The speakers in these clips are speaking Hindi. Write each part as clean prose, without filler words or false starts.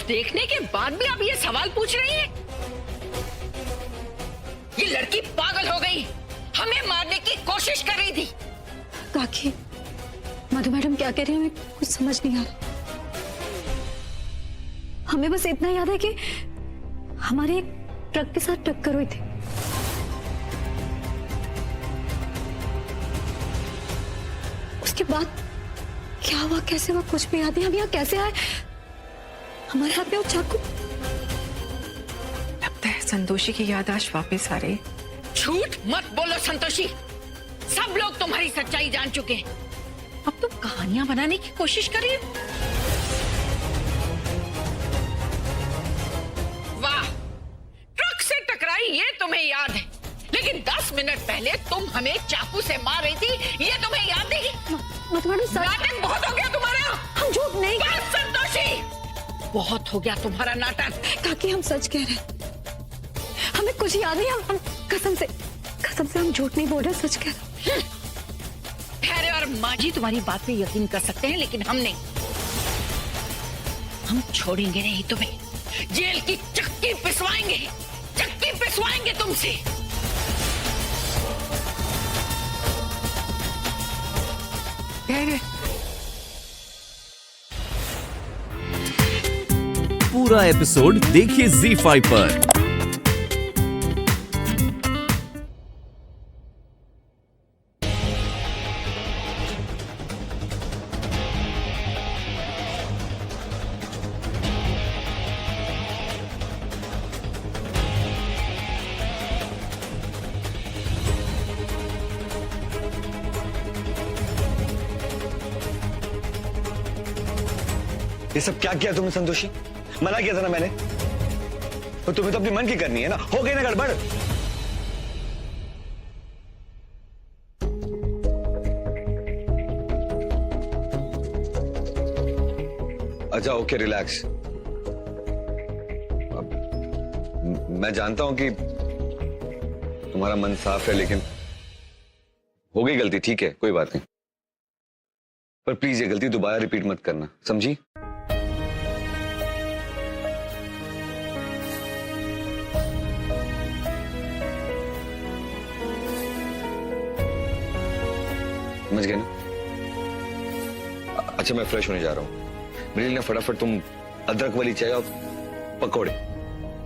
कुछ देखने के बाद भी आप ये सवाल पूछ रही हैं? ये लड़की पागल हो गई, हमें मारने की कोशिश कर रही थी। काकी, मधु मैडम क्या कह रही है, हमें कुछ समझ नहीं आ रहा। हमें बस इतना याद है कि हमारे एक ट्रक के साथ टक्कर हुई थी। उसके बाद क्या हुआ, कैसे हुआ, कुछ भी याद नहीं। हम यहाँ कैसे आए, हमारे हाथ में वो चाकू। लगता है संतोषी की याददाश्त वापस आ रही। झूठ मत बोलो संतोषी, सब लोग तुम्हारी सच्चाई जान चुके हैं। अब तुम कहानियां बनाने की कोशिश कर रही हो। वाह, ट्रक से टकराई ये तुम्हें याद है, लेकिन 10 मिनट पहले तुम हमें चाकू से मार रही थी, ये तुम्हें याद नहीं? मधु मैडम, नाटक बहुत हो गया तुम्हारा। हम झूठ नहीं। बस संतोषी, बहुत हो गया तुम्हारा नाटक। काकी, हम सच कह रहे हैं, हमें कुछ याद नहीं। हम कसम से हम झूठ नहीं बोल रहे, सच कह रहे हैं। खैर और माजी तुम्हारी बात पे यकीन कर सकते हैं, लेकिन हम नहीं। हम छोड़ेंगे नहीं तुम्हें, जेल की चक्की पिसवाएंगे तुमसे। पूरा एपिसोड देखिए ZEE5 पर। ये सब क्या किया तुमने संतोषी? मना किया था ना मैंने। तो तुम्हें तो अपनी मन की करनी है ना, हो गई ना गड़बड़। अच्छा ओके, रिलैक्स। मैं जानता हूं कि तुम्हारा मन साफ है, लेकिन हो गई गलती, ठीक है, कोई बात नहीं। पर प्लीज ये गलती दोबारा रिपीट मत करना, समझी? समझ गए ना? अच्छा मैं फ्रेश होने जा रहा हूं, मेरे लिए ना फटाफट तुम अदरक वाली चाय और पकौड़े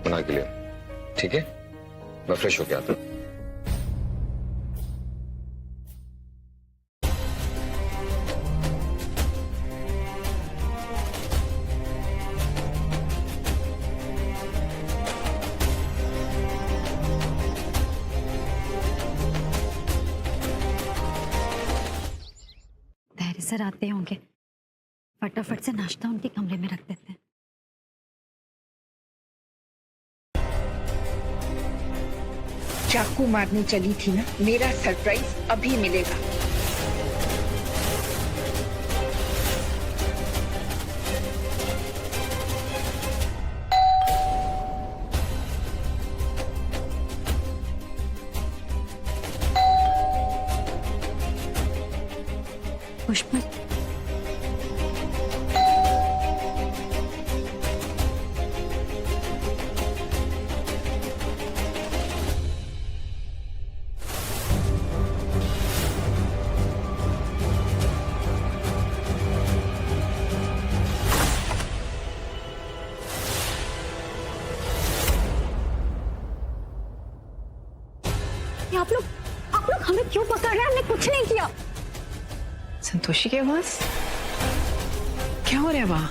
बना के लियो, ठीक है? मैं फ्रेश होके आता हूं। सर आते होंगे, फटाफट से नाश्ता उनके कमरे में रख देते हैं। चाकू मारने चली थी ना, मेरा सरप्राइज अभी मिलेगा। पुष्पा, आप लोग हमें क्यों पकड़ रहे हैं? हमने कुछ नहीं किया। संतोषी के पास क्या हो रहा है वहां?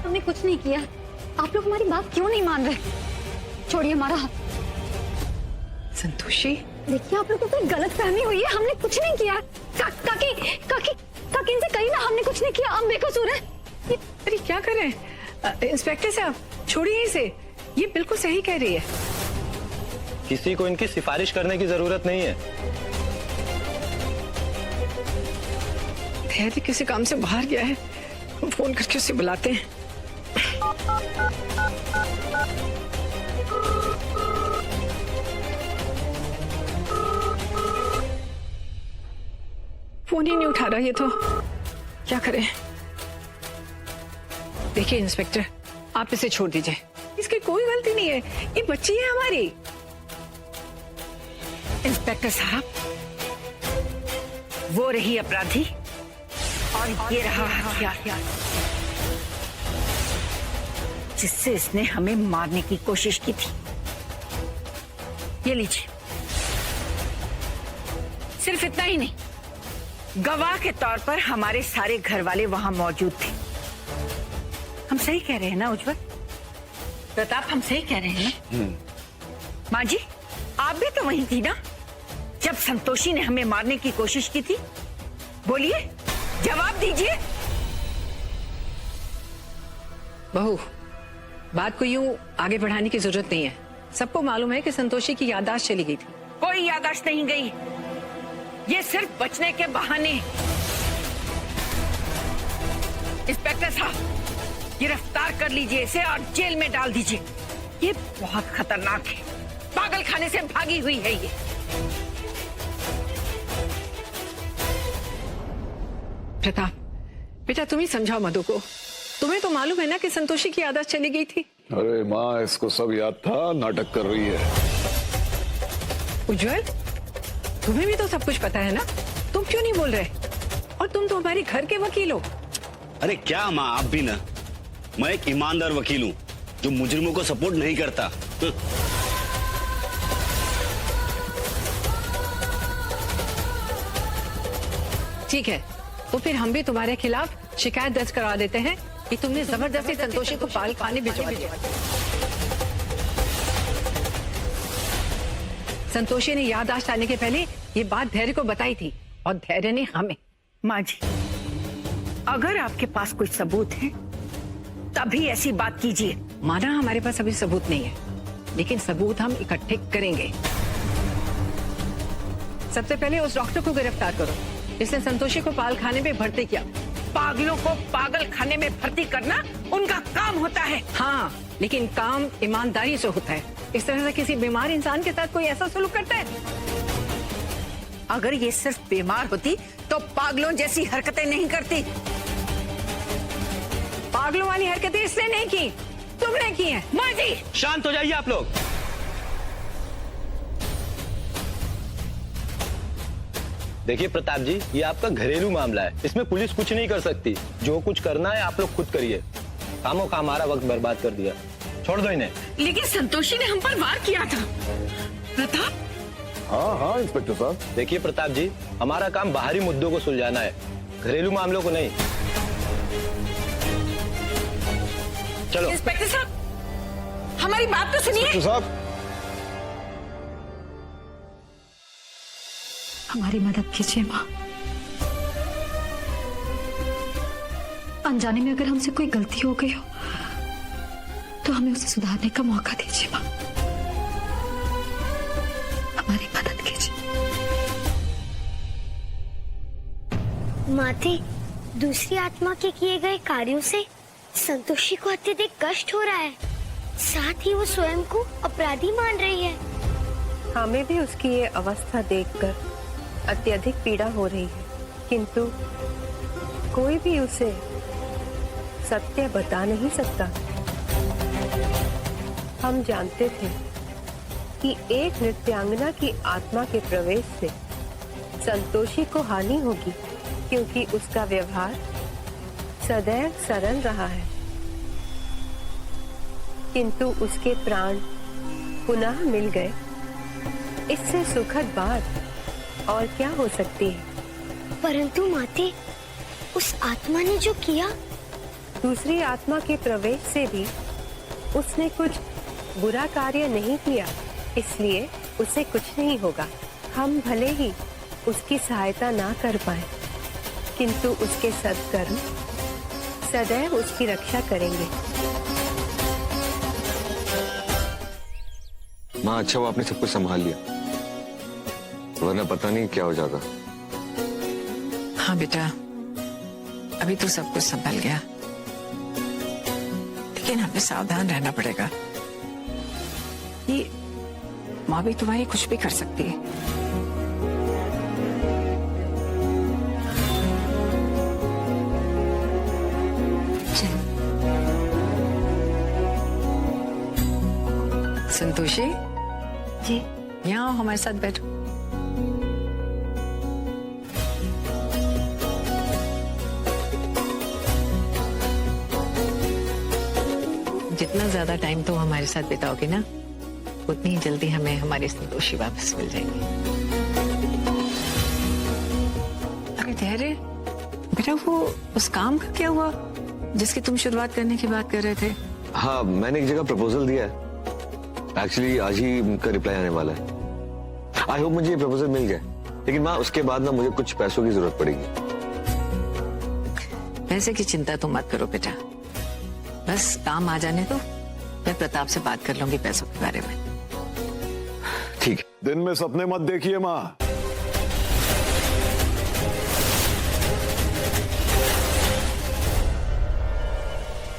हमने कुछ नहीं किया। आप लोग हमारी बात क्यों नहीं मान रहे? छोड़िए हमारा हाथ। संतोषी, देखिए आप लोगों को कोई गलत फहमी हुई है, हमने कुछ नहीं किया। काकी काकी काकी इनसे कही ना, हमने कुछ नहीं किया, हम बेकसूर हैं। अरे क्या कर रहे हैं इंस्पेक्टर साहब, छोड़िए इसे, ये बिल्कुल सही कह रही है। किसी को इनकी सिफारिश करने की जरूरत नहीं है। धैर्य किसी काम से बाहर गया है, हम फोन करके उसे बुलाते हैं। फोन ही नहीं उठा रहा, ये तो क्या करें। देखिए इंस्पेक्टर, आप इसे छोड़ दीजिए, इसकी कोई गलती नहीं है, ये बच्ची है हमारी। इंस्पेक्टर साहब, वो रही अपराधी और ये रहा हथियार जिससे इसने हमें मारने की कोशिश की थी। ये लीजिए। सिर्फ इतना ही नहीं, गवाह के तौर पर हमारे सारे घर वाले वहां मौजूद थे। हम सही कह रहे हैं ना उज्जवल? प्रताप, हम सही कह रहे हैं ना? माँ जी, आप भी तो वहीं थी ना जब संतोषी ने हमें मारने की कोशिश की थी? बोलिए, जवाब दीजिए। बहू, बात को यूं आगे बढ़ाने की जरूरत नहीं है। सबको मालूम है कि संतोषी की याददाश्त चली गई थी। कोई याददाश्त नहीं गई, ये सिर्फ बचने के बहाने। इंस्पेक्टर साहब, गिरफ्तार कर लीजिए इसे और जेल में डाल दीजिए। ये बहुत खतरनाक है, पागल खाने से भागी हुई है ये। प्रताप बेटा, तुम ही समझाओ मधु को। तुम्हें तो मालूम है ना कि संतोषी की आदत चली गई थी। अरे माँ, इसको सब याद था, नाटक कर रही है। उज्जवल, तुम्हें भी तो सब कुछ पता है ना, तुम क्यों नहीं बोल रहे? और तुम तो हमारे घर के वकील हो। अरे क्या माँ, आप भी ना। मैं एक ईमानदार वकील हूँ जो मुजरिमों को सपोर्ट नहीं करता। ठीक है, तो फिर हम भी तुम्हारे खिलाफ शिकायत दर्ज करवा देते हैं कि तुमने जबरदस्ती संतोषी को पाल खाने भिजवा दिया। संतोषी ने याददाश्त आने के पहले ये बात धैर्य को बताई थी और धैर्य ने हमें। माँ जी, अगर आपके पास कुछ सबूत है तभी ऐसी बात कीजिए। माना हमारे पास अभी सबूत नहीं है, लेकिन सबूत हम इकट्ठे करेंगे। सबसे पहले उस डॉक्टर को गिरफ्तार करो जिसने संतोषी को पाल खाने में भर्ती किया। पागलों को पागल खाने में भर्ती करना उनका काम होता है। हाँ, लेकिन काम ईमानदारी से होता है। इस तरह से किसी बीमार इंसान के साथ कोई ऐसा सलूक करता है? अगर ये सिर्फ बीमार होती तो पागलों जैसी हरकतें नहीं करती। पागलों वाली हरकतें इसने नहीं की, तुमने की है। माँ जी, शांत हो जाइए आप लोग। देखिए प्रताप जी, ये आपका घरेलू मामला है, इसमें पुलिस कुछ नहीं कर सकती। जो कुछ करना है आप लोग खुद करिए। कामों का हमारा वक्त बर्बाद कर दिया, छोड़ दो इन्हें। लेकिन संतोषी ने हम पर वार किया था। प्रताप, हाँ हाँ इंस्पेक्टर साहब। देखिए प्रताप जी, हमारा काम बाहरी मुद्दों को सुलझाना है, घरेलू मामलों को नहीं। चलो इंस्पेक्टर साहब, हमारी बात तो सुनिए। इंस्पेक्टर साहब, हमारी मदद कीजिए माँ। अनजाने में अगर हमसे कोई गलती हो गई हो तो हमें उसे सुधारने का मौका दीजिए माँ। हमारी मदद कीजिए। माते, दूसरी आत्मा के किए गए कार्यों से संतोषी को अत्यधिक कष्ट हो रहा है। साथ ही वो स्वयं को अपराधी मान रही है। हमें भी उसकी ये अवस्था देखकर अत्यधिक पीड़ा हो रही है, किंतु कोई भी उसे सत्य बता नहीं सकता। हम जानते थे कि एक नृत्यांगना की आत्मा के प्रवेश से संतोषी को हानि होगी, क्योंकि उसका व्यवहार सदैव सरल रहा है, किंतु उसके प्राण पुनः मिल गए। इससे सुखद बात और क्या हो सकती है? परंतु माते, उस आत्मा ने जो किया, दूसरी आत्मा के प्रवेश से भी उसने कुछ बुरा कार्य नहीं किया, इसलिए उसे कुछ नहीं होगा। हम भले ही उसकी सहायता ना कर पाए, किंतु उसके सत्कर्म सदैव उसकी रक्षा करेंगे। माँ, अच्छा वो आपने सब कुछ संभाल लिया, वरना पता नहीं क्या हो जाता। हाँ बेटा, अभी तो सब कुछ संभल गया, लेकिन हमें सावधान रहना पड़ेगा। ये माँ भी तुम्हारी कुछ भी कर सकती है। संतोषी, जी यहाँ आओ, हमारे साथ बैठो। जितना ज्यादा टाइम तो हमारे साथ बिताओगे ना, उतनी ही जल्दी हमें हमारी संतोषी वापस मिल जाएगी। अरे धैर्य बेटा, वो उस काम का क्या हुआ जिसकी तुम शुरुआत करने की बात कर रहे थे? हाँ, मैंने एक जगह प्रपोजल दिया है। एक्चुअली आज ही उनका रिप्लाई आने वाला है। आई होप मुझे ये प्रपोजल मिल जाए, लेकिन माँ उसके बाद ना मुझे कुछ पैसों की जरूरत पड़ेगी। पैसे की चिंता तो मत करो बेटा, बस काम आ जाने दो, मैं प्रताप से बात कर लूंगी पैसों के बारे में। ठीक है। दिन में सपने मत देखिए माँ।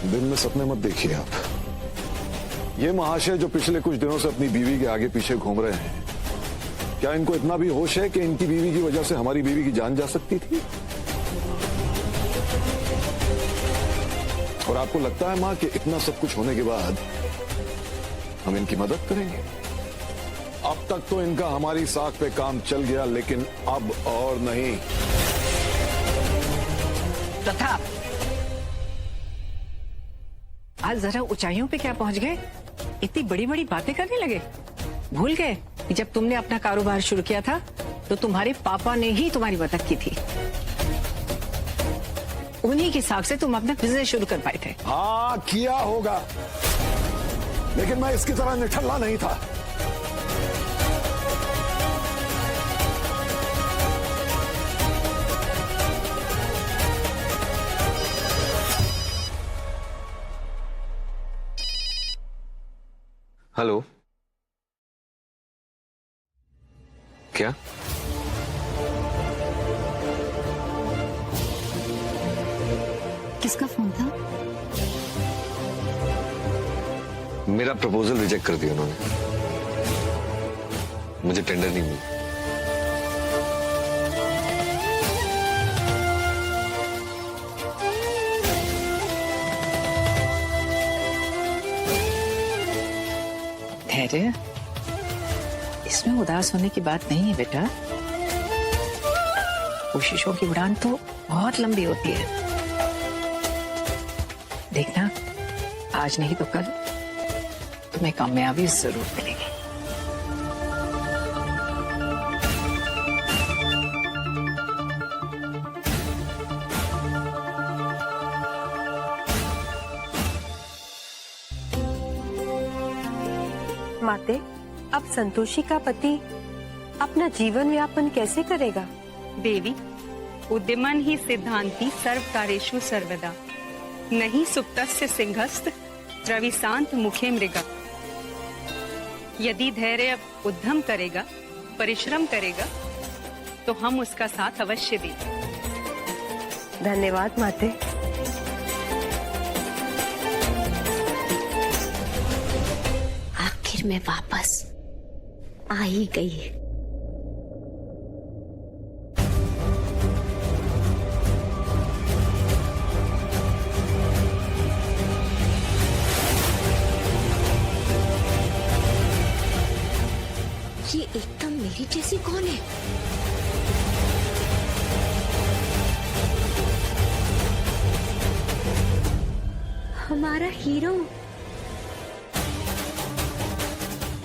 दिन में सपने मत देखिए आप। ये महाशय जो पिछले कुछ दिनों से अपनी बीवी के आगे पीछे घूम रहे हैं, क्या इनको इतना भी होश है कि इनकी बीवी की वजह से हमारी बीवी की जान जा सकती थी? और आपको लगता है मां कि इतना सब कुछ होने के बाद हम इनकी मदद करेंगे? अब तक तो इनका हमारी साख पे काम चल गया, लेकिन अब और नहीं। प्रताप, आज जरा ऊंचाइयों पे क्या पहुंच गए? इतनी बड़ी बड़ी बातें करने लगे। भूल गए कि जब तुमने अपना कारोबार शुरू किया था तो तुम्हारे पापा ने ही तुम्हारी मदद की थी। उन्हीं की साख से तुम अपना बिजनेस शुरू कर पाए थे। हाँ किया होगा, लेकिन मैं इसकी तरह निठल्ला नहीं था। हेलो, क्या? किसका फोन था? मेरा प्रपोजल रिजेक्ट कर दिया उन्होंने। मुझे टेंडर नहीं मिला। धैर्य, इसमें उदास होने की बात नहीं है बेटा। कोशिशों की उड़ान तो बहुत लंबी होती है। देखना, आज नहीं तो कल तुम्हें कामयाबी जरूर मिलेगी। माते, अब संतोषी का पति अपना जीवन यापन कैसे करेगा? देवी, उद्यमन ही सिद्धांति सर्वकारेषु सर्वदा, नहीं सुप्तस्य सिंहस्थ द्रविशांत मुखे मृगा। यदि धैर्य उद्यम करेगा, परिश्रम करेगा, तो हम उसका साथ अवश्य देंगे। धन्यवाद माते। आखिर में वापस आ ही गई। ये एकदम मेरी जैसी कौन है? हमारा हीरो।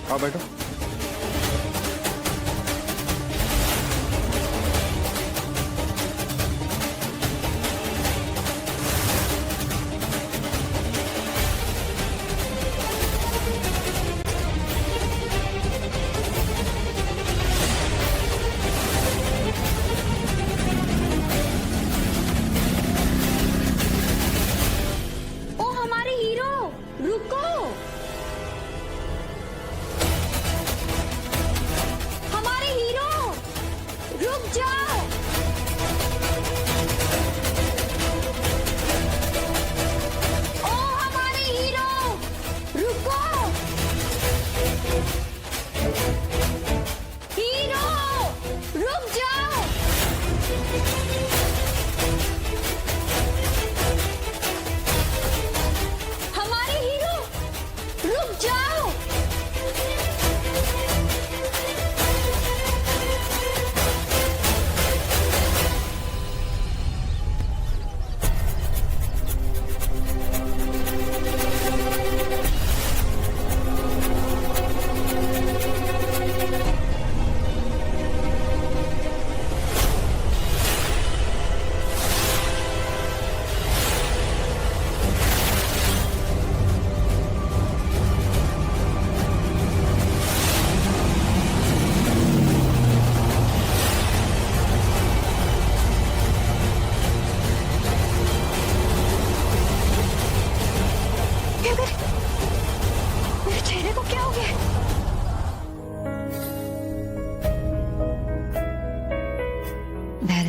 हाँ बैठो। ओ हमारे हीरो, रुको।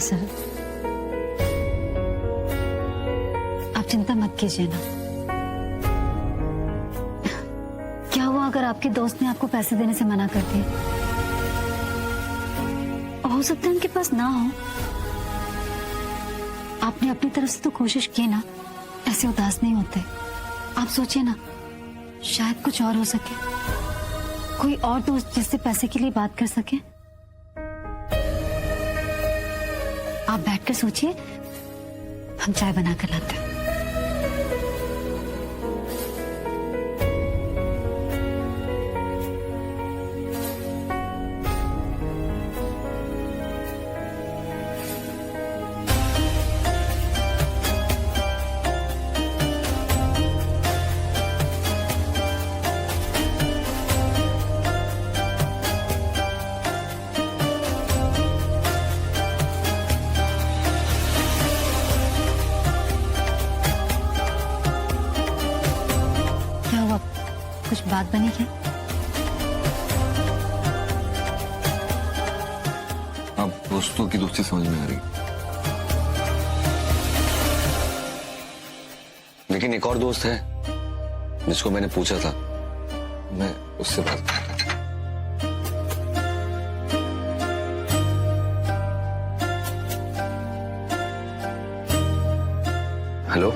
सर, आप चिंता मत कीजिए ना। क्या हुआ अगर आपके दोस्त ने आपको पैसे देने से मना कर दिया? हो सकता है उनके पास ना हो। आपने अपनी तरफ से तो कोशिश की ना, ऐसे उदास नहीं होते। आप सोचिए ना, शायद कुछ और हो सके, कोई और दोस्त जिससे पैसे के लिए बात कर सके। आप बैठकर सोचिए, हम चाय बना कर लाते हैं। कुछ बात बनी क्या? अब दोस्तों की दोस्ती समझ में आ रही, लेकिन एक और दोस्त है जिसको मैंने पूछा था, मैं उससे बात करता। हेलो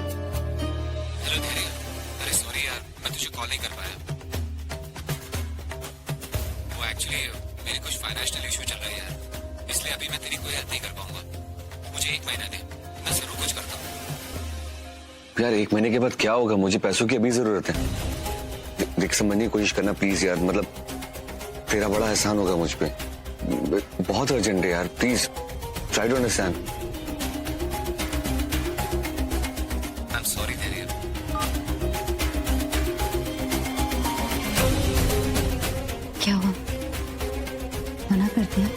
मेरे कुछ फाइनेंशियल इशू चल रहा है यार, इसलिए अभी मैं तेरी कोई हेल्प नहीं कर पाऊंगा। मुझे 1 महीना दे, मैं जरूर कुछ करता हूँ। यार 1 महीने के बाद क्या होगा, मुझे पैसों की अभी जरूरत है। देख समझने की कोशिश करना प्लीज यार, मतलब तेरा बड़ा एहसान होगा मुझ पे, बहुत अर्जेंट है यार, please try to understand. I am sorry तेरी। क्या हुआ, मना कर दिया?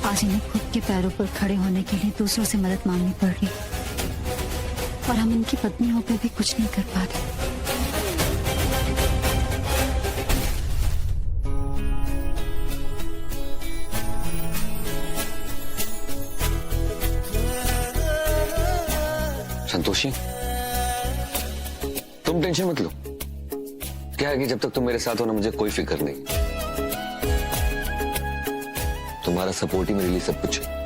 आज इन्हें खुद के पैरों पर खड़े होने के लिए दूसरों से मदद मांगनी पड़ रही, और हम इनकी पत्नी होकर भी कुछ नहीं कर पा रहे। संतोषी, तुम टेंशन मत लो। क्या है कि जब तक तुम मेरे साथ हो ना, मुझे कोई फिक्र नहीं। तुम्हारा सपोर्ट ही मेरे लिए सब कुछ है।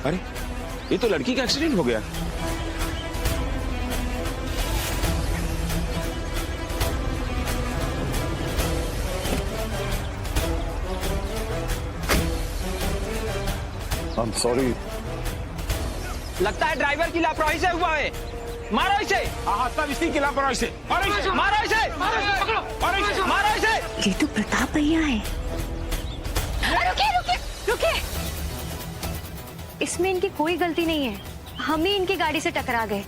अरे ये तो लड़की का एक्सीडेंट हो गया। I'm sorry. लगता है ड्राइवर की लापरवाही से हुआ है। मारो इसे। हाँ, सब इसी की लापरवाही से। मारो इसे। मारो इसे। मारो इसे। मारो इसे। ये तो प्रताप भैया है। रुके रुके रुके, इसमें इनकी कोई गलती नहीं है, हम ही इनकी गाड़ी से टकरा गए।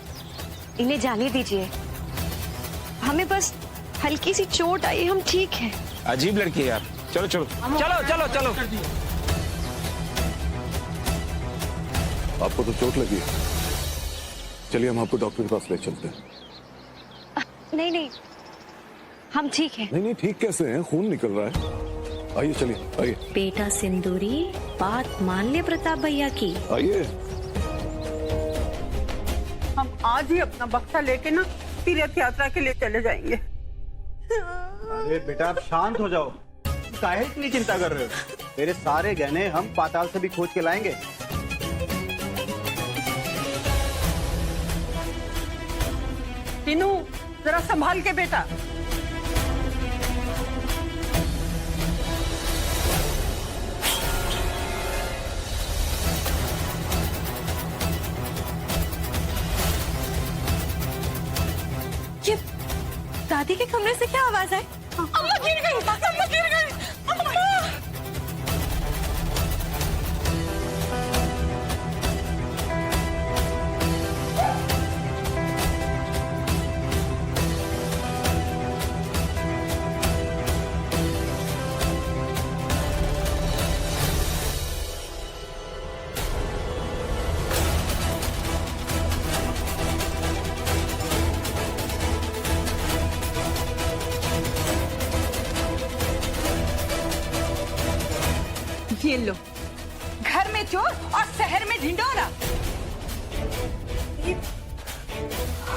इन्हें जाने दीजिए, हमें बस हल्की सी चोट आई, हम ठीक हैं। अजीब लड़की है यार। चलो चलो चलो चलो चलो। आपको तो चोट लगी है, चलिए हम आपको डॉक्टर के पास ले चलते हैं। नहीं नहीं, हम ठीक हैं। नहीं नहीं, ठीक कैसे हैं, खून निकल रहा है। आइए चलिए, आइए। बेटा सिंदूरी, बात मान ले प्रताप भैया की। आइए। हम आज ही अपना बक्सा लेके ना तीर्थ यात्रा के लिए चले जाएंगे। अरे बेटा आप शांत हो जाओ, काहे इतनी चिंता कर रहे हो? तेरे सारे गहने हम पाताल से भी खोज के लाएंगे। तीनू जरा संभाल के बेटा। ये दादी के कमरे से क्या आवाज आई? अम्मा गिर गई, अम्मा गिर गई, अम्मा। ये लो, घर में चोर और शहर में ढिंडोरा।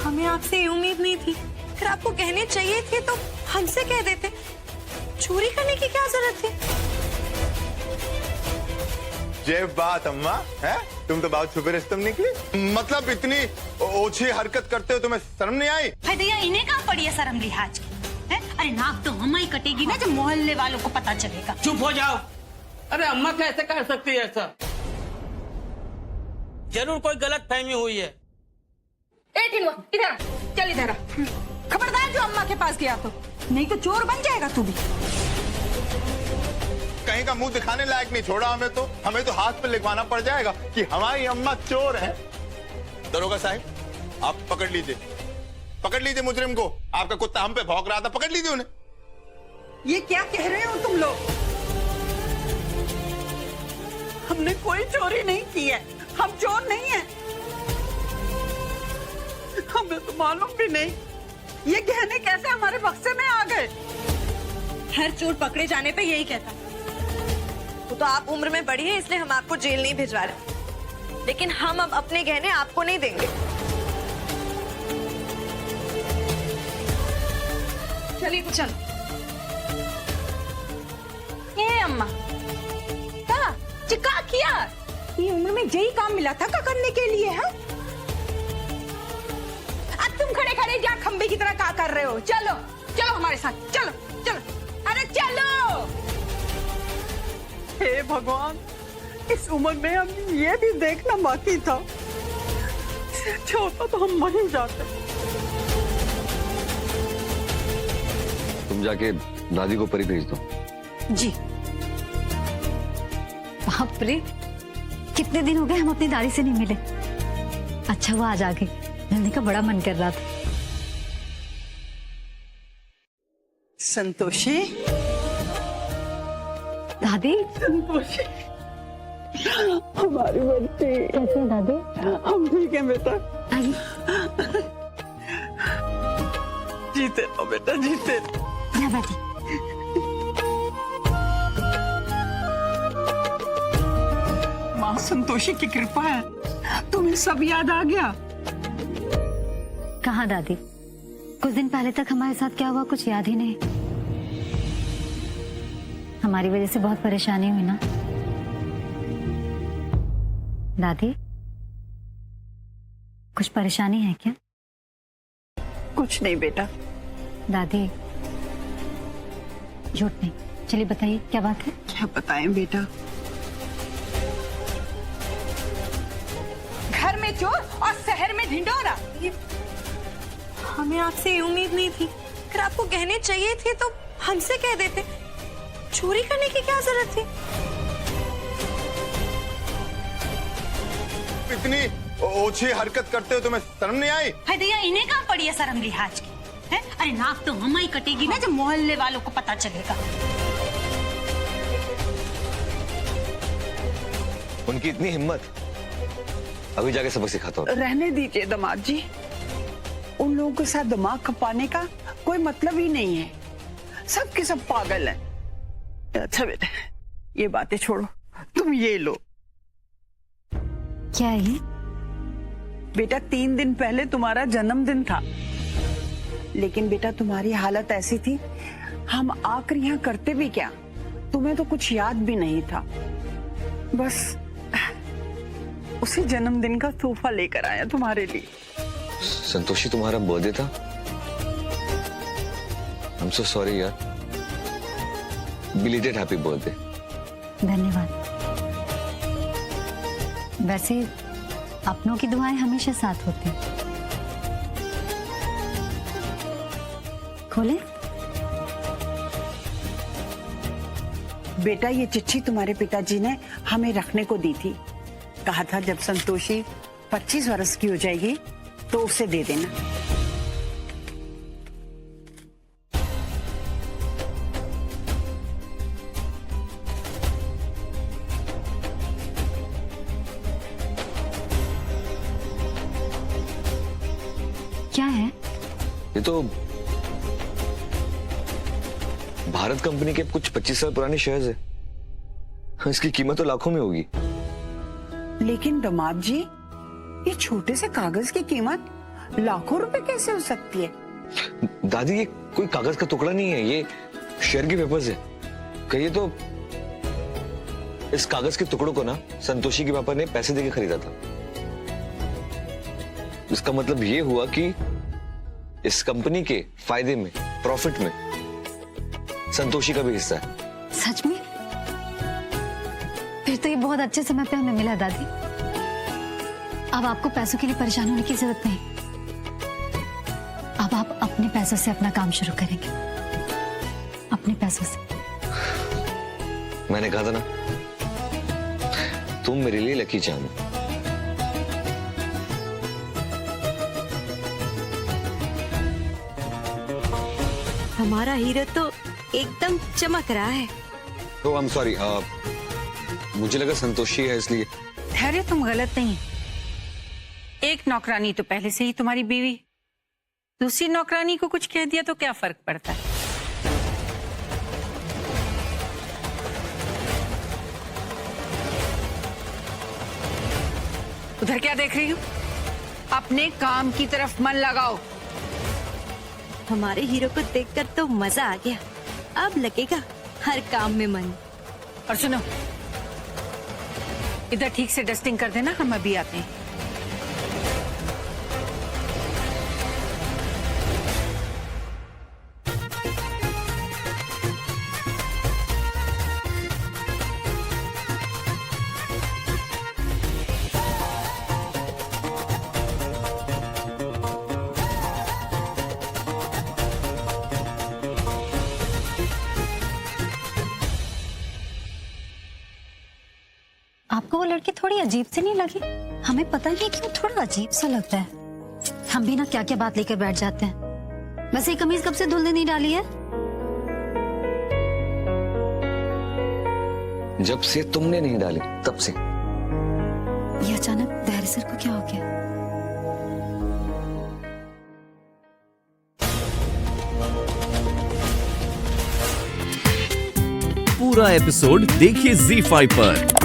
हमें आपसे ये उम्मीद नहीं थी, फिर आपको कहने चाहिए थे तो हमसे कह देते। चोरी करने की क्या जरूरत थी? ये बात अम्मा है, तुम तो बहुत छुपे रिश्ते में निकली। मतलब इतनी ओछी हरकत करते हो, तुम्हें शर्म नहीं आई? भैया इन्हें कहाँ पड़ी है शर्म लिहाज की? है? अरे नाक तो हमारी कटेगी ना जब मोहल्ले वालों को पता चलेगा। चुप हो जाओ। अरे अम्मा कैसे कह सकती है ऐसा? जरूर कोई गलत फहमी हुई है। ए टिनुआ, इधर चल, इधर खबरदार जो अम्मा के पास गया तो नहीं तो चोर बन जाएगा तू भी। कहीं का मुंह दिखाने लायक नहीं छोड़ा हमें तो हाथ पे लिखवाना पड़ जाएगा कि हमारी अम्मा चोर है। दरोगा साहब, आप पकड़ लीजिए मुजरिम को। आपका कुत्ता हम पे भौंक रहा था, पकड़ लीजिए उन्हें। ये क्या कह रहे हो तुम लोग? हमने कोई चोरी नहीं की है, हम चोर नहीं है। हमें तो मालूम भी नहीं ये गहने कैसे हमारे बक्से में आ गए। हर चोर पकड़े जाने पे यही कहता। वो तो आप उम्र में बड़ी है इसलिए हम आपको जेल नहीं भिजवा रहे, लेकिन हम अब अपने गहने आपको नहीं देंगे। चलिए तो चल। ये अम्मा का चिका किया, ये उम्र में यही काम मिला था का करने के लिए है। अब तुम खड़े खड़े क्या खंबे की तरह क्या कर रहे हो? चलो चलो हमारे साथ, चलो चलो, अरे चलो। हे भगवान, इस उम्र में हम ये भी देखना बाकी था। अच्छा होता तो हम मर ही जाते। तुम जाके दादी को परी भेज दो। जी। बाप रे, कितने दिन हो गए हम अपनी दादी से नहीं मिले। अच्छा वो आज आ गई, मिलने का बड़ा मन कर रहा था। संतोषी, दादी। संतोषी, हमारी बच्ची कैसे हैं दादी? हम ठीक है बेटा। जीते रहो बेटा, जीते रहो। या बैठी। माँ संतोषी की कृपा है, तुम्हें सब याद आ गया। कहाँ दादी, कुछ दिन पहले तक हमारे साथ क्या हुआ कुछ याद ही नहीं। हमारी वजह से बहुत परेशानी हुई ना दादी? कुछ परेशानी है क्या? कुछ नहीं बेटा। दादी झूठ नहीं, चलिए बताइए क्या बात है। क्या बताएं बेटा? घर में चोर और शहर में ढिंडोरा। हमें आपसे ये उम्मीद नहीं थी, फिर आपको कहने चाहिए थे तो हमसे कह देते। चोरी करने की क्या जरूरत थी? इतनी ओछी हरकत करते हो, तुम्हें शर्म नहीं आई? भैया इन्हें कहाँ पड़ी है शर्म लिहाज की? है? अरे नाक तो हमारी कटेगी ना जब मोहल्ले वालों को पता चलेगा। उनकी इतनी हिम्मत, अभी जाके सबक सिखाता हूँ। रहने दीजिए दामाद जी, उन लोगों के साथ दिमाग खपाने का कोई मतलब ही नहीं है। सब के सब पागल हैं। अच्छा बेटा, ये बातें छोड़ो, तुम ये लो। क्या है ये? बेटा 3 दिन पहले तुम्हारा जन्मदिन था, लेकिन बेटा तुम्हारी हालत ऐसी थी, हम आकर यहाँ करते भी क्या, तुम्हें तो कुछ याद भी नहीं था। बस उसी जन्मदिन का तोहफा लेकर आया तुम्हारे लिए। संतोषी, तुम्हारा बर्थडे था? I'm so sorry यार। Belated happy birthday। धन्यवाद। वैसे अपनों की दुआएं हमेशा साथ होती हैं। खोले? बेटा ये चिट्ठी तुम्हारे पिताजी ने हमें रखने को दी थी। कहा था जब संतोषी 25 वर्ष की हो जाएगी तो उसे दे देना। क्या है? ये तो भारत कंपनी के कुछ 25 साल पुराने शेयर्स है। इसकी कीमत तो लाखों में होगी। लेकिन दामाद जी, ये छोटे से कागज की कीमत लाखों रुपए कैसे हो सकती है? दादी, ये कोई कागज का टुकड़ा नहीं है, ये शेयर के पेपर्स है। कहिए तो इस कागज के टुकड़ों को ना संतोषी के पापा ने पैसे देके खरीदा था। इसका मतलब ये हुआ कि इस कंपनी के फायदे में, प्रॉफिट में संतोषी का भी हिस्सा है। सच में? फिर तो ये बहुत अच्छे समय पे हमें मिला दादी। अब आपको पैसों के लिए परेशान होने की जरूरत नहीं। अब आप अपने पैसों से अपना काम शुरू करेंगे, अपने पैसों से। मैंने कहा था ना, तुम मेरे लिए लकी चाम हो। हमारा हीरो तो एकदम चमक रहा है। तो आई एम सॉरी, मुझे लगा संतोषी है इसलिए। ठहरे, तुम गलत नहीं। एक नौकरानी तो पहले से ही तुम्हारी बीवी, दूसरी नौकरानी को कुछ कह दिया तो क्या फर्क पड़ता है? उधर क्या देख रही हो? अपने काम की तरफ मन लगाओ। हमारे हीरो को देखकर तो मजा आ गया। अब लगेगा हर काम में मन। और सुनो, इधर ठीक से डस्टिंग कर देना, हम अभी आते हैं। आपको वो लड़की थोड़ी अजीब सी नहीं लगी? हमें पता नहीं क्यों थोड़ा अजीब सा लगता है। हम भी ना क्या क्या बात लेकर बैठ जाते हैं। वैसे ये कमीज कब से धुलने नहीं डाली है? जब से तुमने नहीं डाली तब से। ये अचानक दहर सर को क्या हो गया? पूरा एपिसोड देखिए ZEE5 पर।